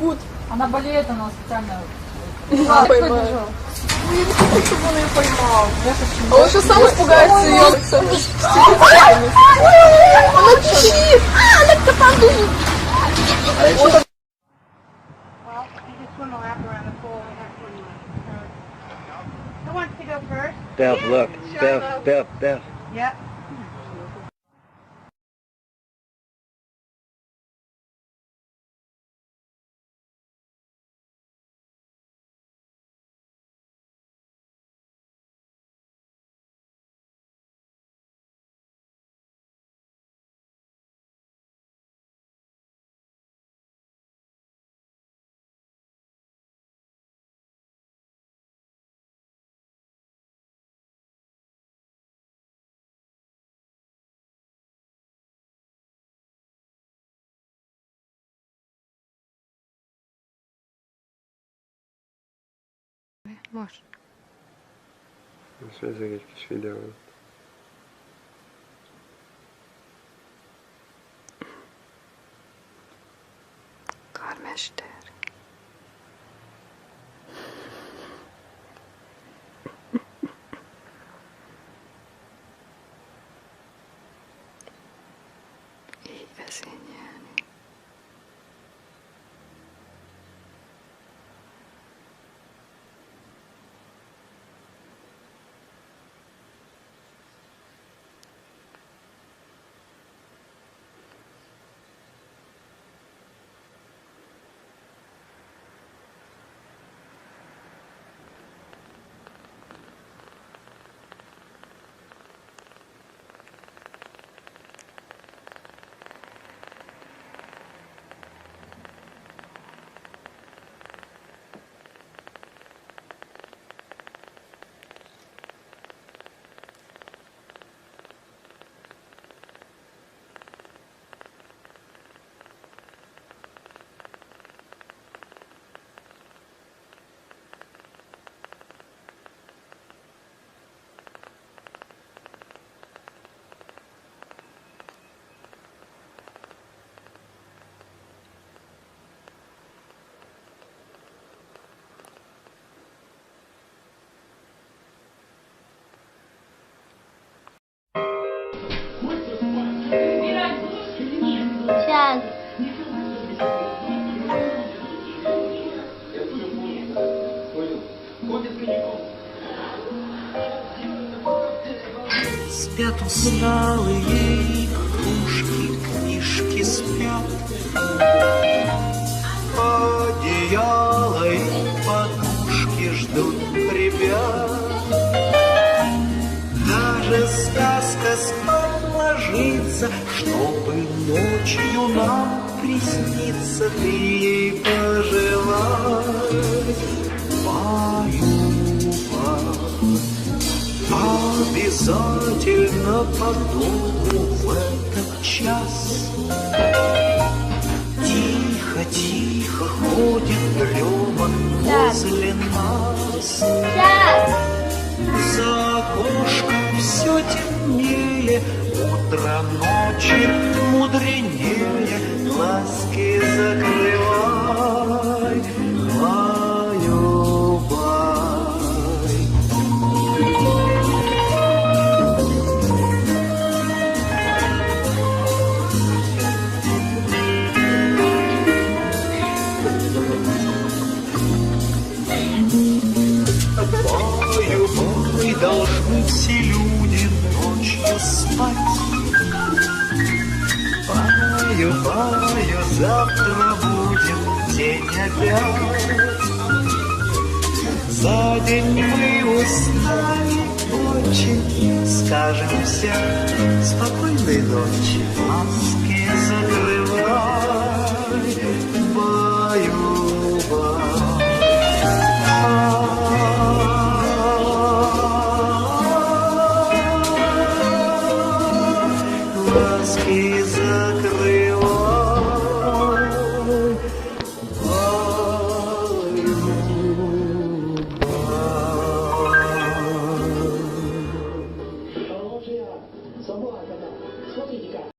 бегут. Она болеет, она специально... Поймаю. Я не хочу, чтобы он ее поймал. А он сейчас сам испугается ее. Она кричит! Она капандует! Beth, look. Beth. Yep. Маш. Şöyle geçmiş video. Karmeşter. İyi besin yani. Спят усталые игрушки, книжки спят, одеяло и подушки ждут ребят. Даже сказка спать ложится, чтобы ночью нам присниться, ты ей пожелай. Обязательно подумаю в этот час. Тихо ходит дрема возле нас. За окошком все темнее, утро ночи мудренее. Глазки закрывай, мою бай. Баю-бай, должны все люди ночью спать. Баю-баю, завтра будет день опять. За день мы устали очень, скажем всем спокойной ночи, маски закрывай, баю-бай. Глазки закрывай.